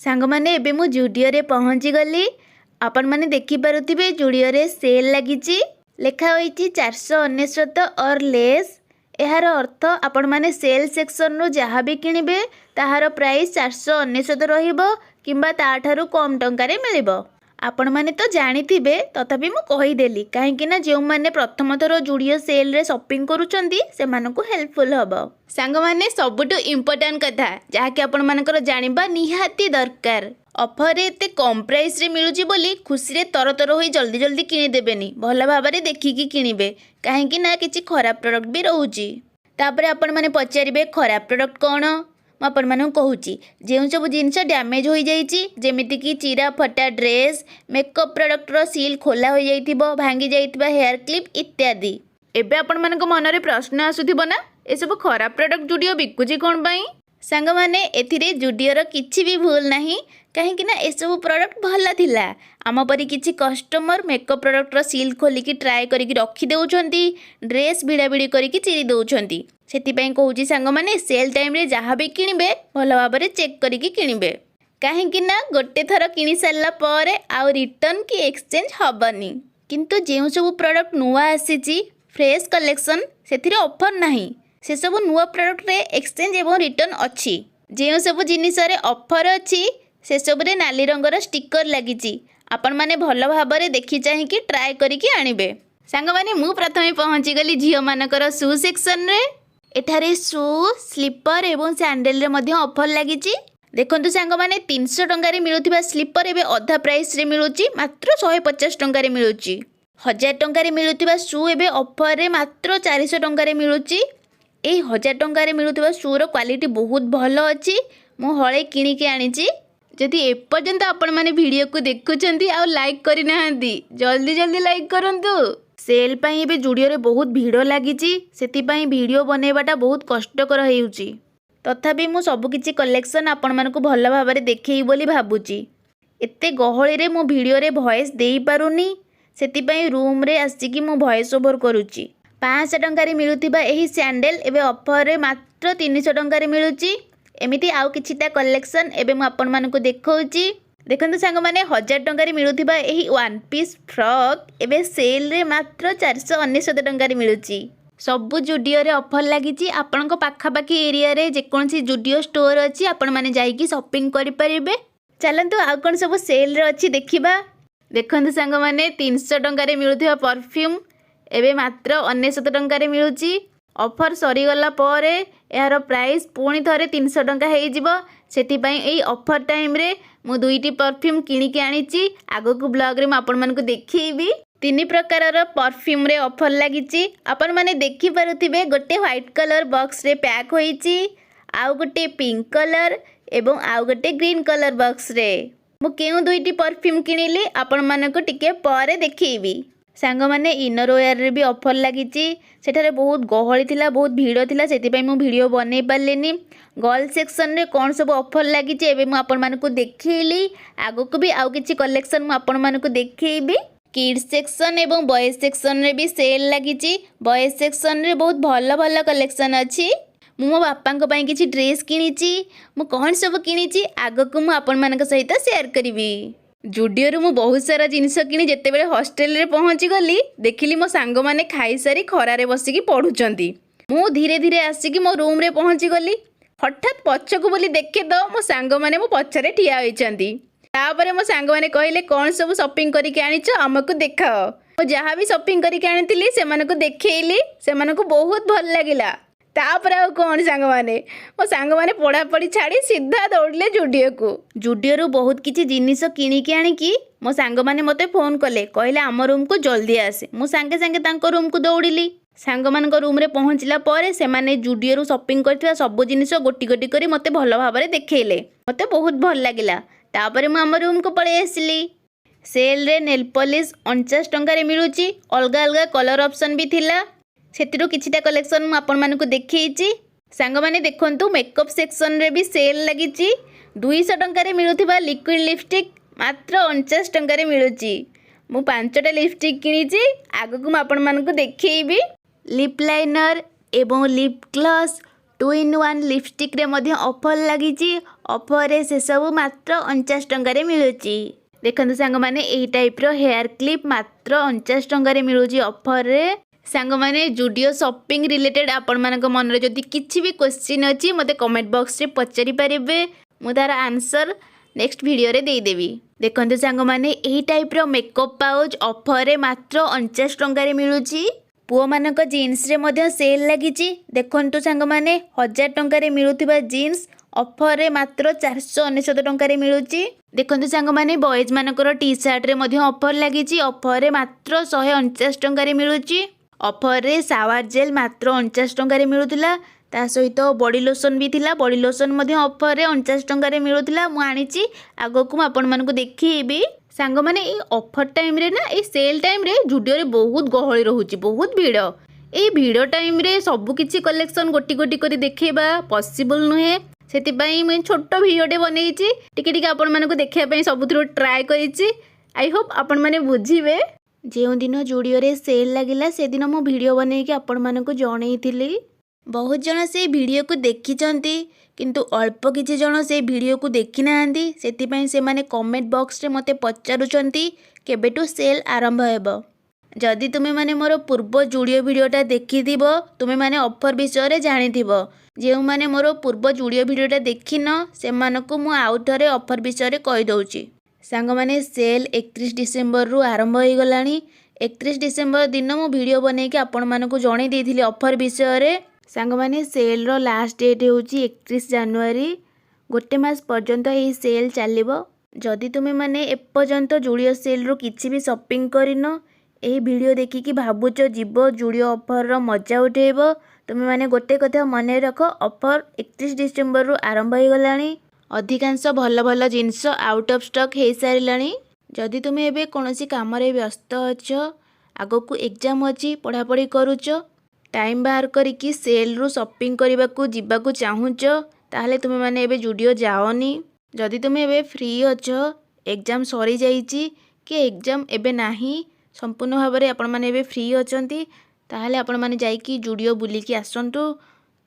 सांगमाने एबे मु जुडियो रे पहुँची गली। आपण माने देखि पारुथिबे जुडियो रे सेल लागिची लेखा होईची 499 और लेस। एहार अर्थ आपण माने सेल सेक्शन रो जहाँ भी किनिबे ताहार प्राइस 499 रहिबो किंबा ताठारु कम टंकारे मिलिबो। आपण माने तो जानिथिबे तथापि मु कहिदेली काहेकि ना जो माने प्रथम थर जुडियो सेल रे शॉपिंग करूचंती से मानकु हेल्पफुल हबो। सांग माने सबुटु इम्पोर्टेंट कथा जहाँकि आपण मानकर जानिबा निहाती दरकार। ऑफर रे एते कम प्राइस रे मिलुची बोली खुशी रे तरतर होई जल्दी जल्दी किनि देबेनी, भल भाबरे देखिकी किनिबे काहेकि ना किछि खराब प्रोडक्ट भी रहूची। तापरे आपण माने पचारिबे खराब प्रोडक्ट कोन आपण मानू कहूची जो सब जिनस डैमेज हो जाइए जेमिति कि चिरा फटा ड्रेस मेकअप प्रोडक्ट रो सील खोला हो जाइथिबो भांगी जाइथिबा हेयर क्लिप इत्यादि। एबे आपण मानक मन रे प्रश्न आसुथिबो ना ए सब खराब प्रोडक्ट जुडियो बिकुची कोन पई। सांग माने एथिरे जुडियो रो किछि भी भूल नाही काहेकि ना ए सब प्रोडक्ट भला थिला। आम परी किछि कस्टमर मेकअप प्रोडक्ट रो सील खोलिकी ट्राए करिकी रखी देउछंती, ड्रेस भिड़ा भिड़ी करिकी चिरी देउछंती। सेतिपई कहूची सांग माने सेल टाइम रे जहाँ भी किनिबे भल भाबरे चेक करिकी किनिबे काहेकि ना गोटे थर किनि सारला परे आउ रिटर्न की एक्सचेंज हबनी। किंतु जेउ सब प्रोडक्ट नुआ आसीची फ्रेश कलेक्शन सेथिरे ऑफर नाही, से सब नुआ प्रोडक्ट रे एक्सचेंज एवं रिटर्न अछि। जेउ सब जिनिस रे ऑफर अछि से सब रे नाली रंगर स्टिकर लागिची, आपण माने भल भाबरे देखि चाहि कि ट्राए करिकी आनिबे। सांग माने मु प्रथमे पहुँची गली झियो मानकर शू सेक्शन रे। एठारे शू स्लीपर एवं सैंडल रे मध्य ऑफर लागिची। देखंतु सांग माने 300 टंका रे मिलुथिबा स्लीपर एबे अधा प्राइस रे मिलुची मात्र 150 टंका रे मिलुची। 1000 टंका रे मिलुथिबा शू एबे ऑफर रे मात्र 400 टंका रे मिलुची। एई 1000 टंका रे मिलुथिबा शू रो क्वालिटी बहुत भलो अछि, मु हळे किनि के आनिची। जदि एपर्यंत आपण माने वीडियो को देखुचंती आ लाइक करि नाहंती जल्दी जल्दी लाइक करंतु। सेल पाई एबे जुडियो रे बहुत भीड़ लागिची, सेति पाई वीडियो बनेबाटा बहुत कष्टकर हेउची। तथापि मु सब किछि कलेक्शन आपण मानकु भल भाबरे देखेई बोली भाबुची। एते गहळी रे मु वीडियो रे वॉइस देई पारुनी, सेति पाई रूम रे आसीकी मु वॉइस ओवर करूची। 500 टंका रे मिलुथिबा एही सैंडल एबे ऑफर रे मात्र 300 टंका रे मिलुची। एमिति आउ किछिटा कलेक्शन एबे मु आपण मानकु देखौची। देखंतु सांग माने 1000 टंका रे मिलुथिबा एही वन पीस फ्रॉक एबे सेल रे मात्र 499 टंका रे मिलुची। सबु जुडियो रे ऑफर लागिची। आपणको पाखापाखी एरिया रे जेकोनसी जुडियो स्टोर अछि आपण माने जाईकी शॉपिंग करि परिबे। चलंतु आउ कोन सब सेल रे अछि देखिबा। देखंतु सांग माने 300 टंका रे मिलुथिबा परफ्यूम एबे मात्र 99 टंका रे मिलुची। ऑफर सरी गला परे यार प्राइस पुणी थरे 300 टंका हेई जिवो। सेति पई एई ऑफर टाइम रे मु दुईटी परफ्यूम किनि के आनिची। आगो को ब्लॉग रे म आपण मानकु देखिबी। 3 प्रकार रो परफ्यूम रे ऑफर लागिची। आपण माने देखि पारुथिबे गोटे व्हाइट कलर बॉक्स रे पैक होईची, आउ गोटे पिंक कलर एवं आउ गोटे ग्रीन कलर बॉक्स रे। मु केउ दुईटी परफ्यूम किनिली आपण मानकु टिके परे देखिबी। सांग माने इनर वेयर रे भी ऑफर लागिची। सेठारे बहुत गहळी थिला, बहुत भीड़ थिला, सेति पई मु वीडियो बनै पालेनी। गर्ल सेक्शन रे कोन सब ऑफर लागिची एबे मु आपण मानकु देखैली। आगो को भी आउ किछि कलेक्शन मु आपण मानकु देखैबी। किड्स सेक्शन एवं बॉयज सेक्शन रे भी सेल लागिची। बॉयज सेक्शन रे बहुत भल भल कलेक्शन अछि। मु मो बापांको पई किछि ड्रेस किनिची। मु कोन सब किनिची आगो को मु आपण मानक सहित शेयर करिवि। जुडियो रु मु बहुत सारा जिनिस किनी जेते बेले हॉस्टल रे पहुंची गली देखिली मो सांग माने खाई सारी खरा रे बसिकी पढुचंती। मु धीरे धीरे आसिकी मो रूम रे पहुंची गली। हठात पछकु बोली देखे तो मो सांग माने मो पछरे ठिया होइचंती। तापरे मो सांग माने कहिले कोन सब शॉपिंग करी के आनिचो हमकु देखाओ। मो जहाँ भी शॉपिंग करी के आनितिली सेमानकु देखैली, सेमानकु बहुत भल लागिला। तापरे आ कोन सांग माने मो सांग माने पढ़ा पढ़ी छाड़ी सीधा दौड़ले जुडियो को। जुडियो रु बहुत किछि जिनिस किनी के आनिकी मो सांग माने मते फोन कले, कहले आम रूम को जल्दी आसे। मु सांगे सांगे तांको रूम को दौड़िली। सांग मानक रूम रे पहुंचला परे से माने जुडियो रु शॉपिंग करथिबा सब जिनिस गोटी गोटी करी मते भल भाबरे देखैले। मते बहुत भल लागिला। तापरे मु आम रूम को पळे आसिली। सेल रे नेल पॉलिश 49 टंका रे मिलुची। अलगा अलगा कलर ऑप्शन भी थिला। सेतिरो किछिटा कलेक्शन मु आपण मानकु देखैची। सांग माने देखंतु मेकअप सेक्शन रे भी सेल लागिची। 200 टंका रे मिलुथिबा लिक्विड लिपस्टिक मात्र 49 टंका रे मिलुची। मु 5टा लिपस्टिक किनिची। आगो को मु आपण मानकु देखैबी। लिप लाइनर एवं लिप ग्लॉस 2 in 1 लिपस्टिक रे मध्य ऑफर लगी। ऑफर रे से सब मात्र 49 टंका मिलूची। देखते सांग मैंने यही टाइप रो हेयर क्लिप मात्र 49 टंका मिलूची ऑफर रे। सांग मैंने जुडियो शॉपिंग रिलेटेड आपण मानक मन रे जदी किछि भी क्वेश्चन अछि मते कमेंट बॉक्स रे पचारि पारिबे। मु तार आंसर नेक्स्ट वीडियो रे दे देबी। देखते सांग मैंने यही टाइप रो मेकअप पाउच ऑफर रे मात्र 49 टंका मिलूची। पुओ मानक जीन्स रे मध्य सेल लगी। देखंतु सांग माने 1000 टंका रे मिलुथिबा जीन्स ऑफर रे मात्र 499 टंका रे मिलुची। देखंतु सांग माने बॉयज मानकर टी शर्ट रे मध्य ऑफर लगी। ऑफर रे मात्र 149 टंका रे मिलुची। ऑफर रे शावर जेल मात्र 49 टंका रे मिलुथिला। ता सहित बॉडी लोशन भी थिला। बॉडी लोशन मध्य ऑफर रे 49 टंका रे मिलुथिला। मु आनीची आगो को आपण मानकु देखिबी। सांग माने ये ऑफर टाइम रे ना ये सेल टाइम रे जुडियो रे बहुत गहଳି रहुची, बहुत भीड़। ये भीड़ टाइम रे सब किछि कलेक्शन गोटी गोटी करी देखेबा पॉसिबल नुहे। सेतिबाई मैं छोट भिडियोटे बनैछि टिके टिके आपण मानकु देखिया पई सबुथरो ट्राई करिछि। आई होप आपण माने बुझिबे। जेउ दिन जुडियो रे सेल लागिला से दिन मो वीडियो बनैकि आपण मानकु जणैथिली। बहुत जन से वीडियो को देखिचंती किंतु अल्प किछि जन से वीडियो को देखि नाहंती। सेतिबाई से माने कमेंट बॉक्स रे मते पचारुचंती केबेटू सेल आरंभ हेबो। जदि तुमे माने मोर पूर्व जुडियो वीडियोटा देखिथिबो तुमे माने ऑफर विषय रे जानिथिबो। जेउ माने मोर पूर्व जुडियो वीडियोटा देखिन से मानकु मु आउट रे ऑफर विषय रे कहि दउची। सांग माने सेल 31 डिसेंबर रु आरंभ होई गलानी। 31 डिसेंबर दिन मु वीडियो बनैकि आपण मानकु जणै देइथिली ऑफर विषय रे। सांग माने सेल रो लास्ट डेट होची 31 जनवरी। गोटे मास पर्यंत यही सेल चलिबो। जदि तुमे माने एपर्यंत जुडियो सेल रो किछि भी शॉपिंग करिनो एही वीडियो देखिकी भाबुच जीवो जुडियो ऑफर रो मजा उठेबो। तुमे माने गोटे कथा मने रख ऑफर 31 डिसेंबर रु आरंभ होई गलानी। अधिकांश भल भल जिंस आउट ऑफ स्टॉक हे सारिलानी। जदि तुमे एबे कोनोसी काम रे व्यस्त अछ, आगो को एग्जाम अछि, पढ़ापढ़ी करूच, टाइम बाहर करिकी सेल रु शॉपिंग करने को जीवाकू चाहूच ताहले तुमे माने एबे जुडियो जाओनी। जदि तुमे एबे फ्री अछ, एग्जाम सरी जाइची कि एग्जाम एबे नाही, संपूर्ण भाव में आपण माने एबे फ्री अछंती ताहले आपण माने जाइकी जुडियो बुलिकी आसंतु।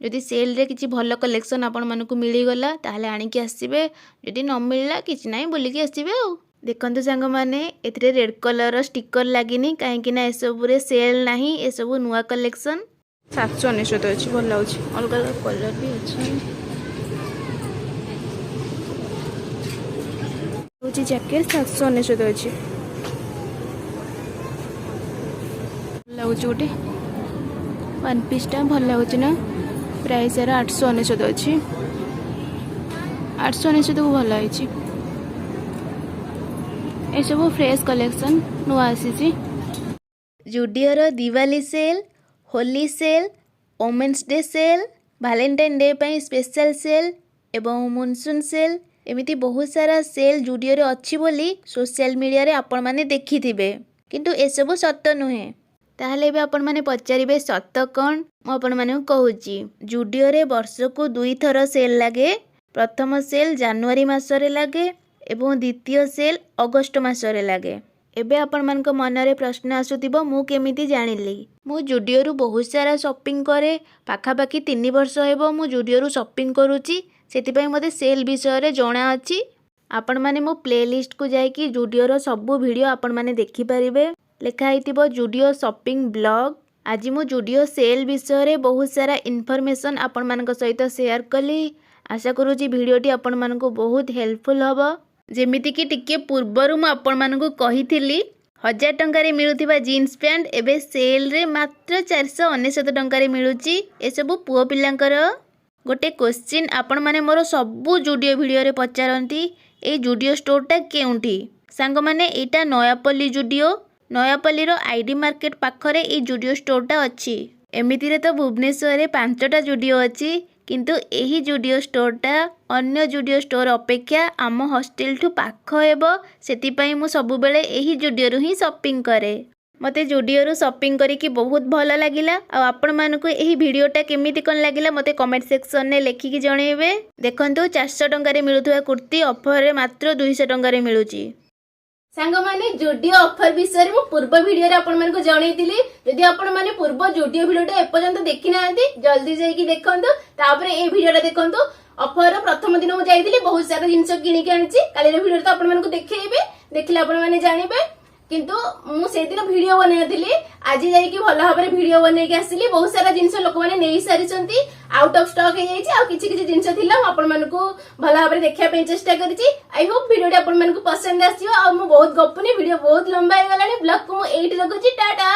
जदि सेल रे किछि भल कलेक्शन आपण मानकु मिली गला ताहले आनिकी आसीबे। जदि न मिलला किछि नाही बुलिकी आसीबे। आ देखंतु सांग माने एथिरे रेड कलर स्टिकर लागिनी काहेकि ना एसबु रे सेल नाही, एसबु नुआ कलेक्शन। 799 अच्छी भल लगे, अलग अलग कलर भी अच्छे। जैकेट 799 अच्छी लगुच गोटे वन पीसटा भल लगुच ना। प्राइस यार 899 अच्छी। 899 को भल लगी। ये सब फ्रेश कलेक्शन नुआ आसी। Zudio Diwali sale, Holi sale, women's day sale, Valentine day पर स्पेशल सेल एवं मॉनसून सेल एमिति बहुत सारा सेल जुडियो रे अच्छी बोली सोशल मीडिया रे आपण माने देखिथिबे किंतु ए सब सत्य नुहे। ताहले बे आपण माने पचारिबे सत्य कोन? मो आपण माने कहूची जुडियो रे वर्ष को 2 थर सेल लागे। प्रथम सेल जनवरी मासरे लागे एवं द्वितीय सेल अगस्त मासरे लागे। एबे आपण मानक मन रे प्रश्न आसुथिबो मु केमिति जानिली? मु जुडियो रु बहुत सारा शॉपिंग करे। पाखापाखि 3 वर्ष हेबो मु जुडियो रु शॉपिंग करूची। सेतिपई मते सेल विषय रे जणा अछि। आपण माने मो प्लेलिस्ट को जाइकी जुडियो रो सब वीडियो आपण माने देखि परिबे। लेखा हितिबो जुडियो शॉपिंग ब्लॉग। आज मु जुडियो सेल विषय रे बहुत सारा इन्फॉर्मेशन आपण मानक सहित शेयर कली। आशा करूची वीडियोटी आपण मानक बहुत हेल्पफुल हबो। जेमिति कि टिके पूर्वरु मु आपण मानकु कहिथिली 1000 टंका रे मिलुथिबा जीन्स पैंट एबे सेल रे मात्र 499 टंका रे मिलुची। ए सब पुओ पिलांकर गोटे क्वेश्चन आपण माने मोर सबु जुडियो वीडियो रे पचारंती ए जुडियो स्टोरटा केउंठी? सांग माने एटा नयापल्ली जुडियो। नयापल्ली रो आईडी मार्केट पाखरे ए जुडियो स्टोरटा अछि। एमिति रे तो भुवनेश्वर रे 5टा जुडियो अछि किंतु एही जुडियो स्टोरटा अन्य जुडियो स्टोर अपेक्षा आम हॉस्टेल ठू पाख हेबो। सेतिपई मु सबु बेले एही जुडियो रु ही शॉपिंग करे। मते जुडियो रु शॉपिंग करिकी बहुत भल लागिला। आ आपण मानकु एही वीडियोटा केमिति कोन लागिला मते कमेंट सेक्शन ने लेखिकी जणेबे। देखंतु 400 टंका रे मिलुथुवा कुर्ती ऑफर रे मात्र 200 टंका रे मिलुची। सांग माने जुडियो ऑफर विषय मु पूर्व वीडियो रे आपण मानको जणैतिली जदि आपण माने पूर्व जुडियो वीडियोटा एपर्यंत देखि नांती जल्दी जाइकी देखंतु तापरे ए वीडियोटा देखंतु ऑफर प्रथम दिन मु जाइतिली बहुत सारा जिंस किनि के आनिची काली रे वीडियो तो आपण मानको देखैबे देखिले आपण माने जानिबे किंतु मु से दिन वीडियो बनैतिली आज जाइकी भल भाबरे वीडियो बनै के आसिली बहुत सारा जिंस लोक माने नै सारिचंती आउट ऑफ स्टॉक हे जाइची आ किछि किछि जिंस थिला आपण मानको भल भाबरे देखिया पे चेष्टा करिची आई होप वीडियो आपण मानको पसंद आसियो आ मु बहुत गपुनी वीडियो बहुत लंबा हे गलानी ब्लॉग को मु एठी रखुची टाटा।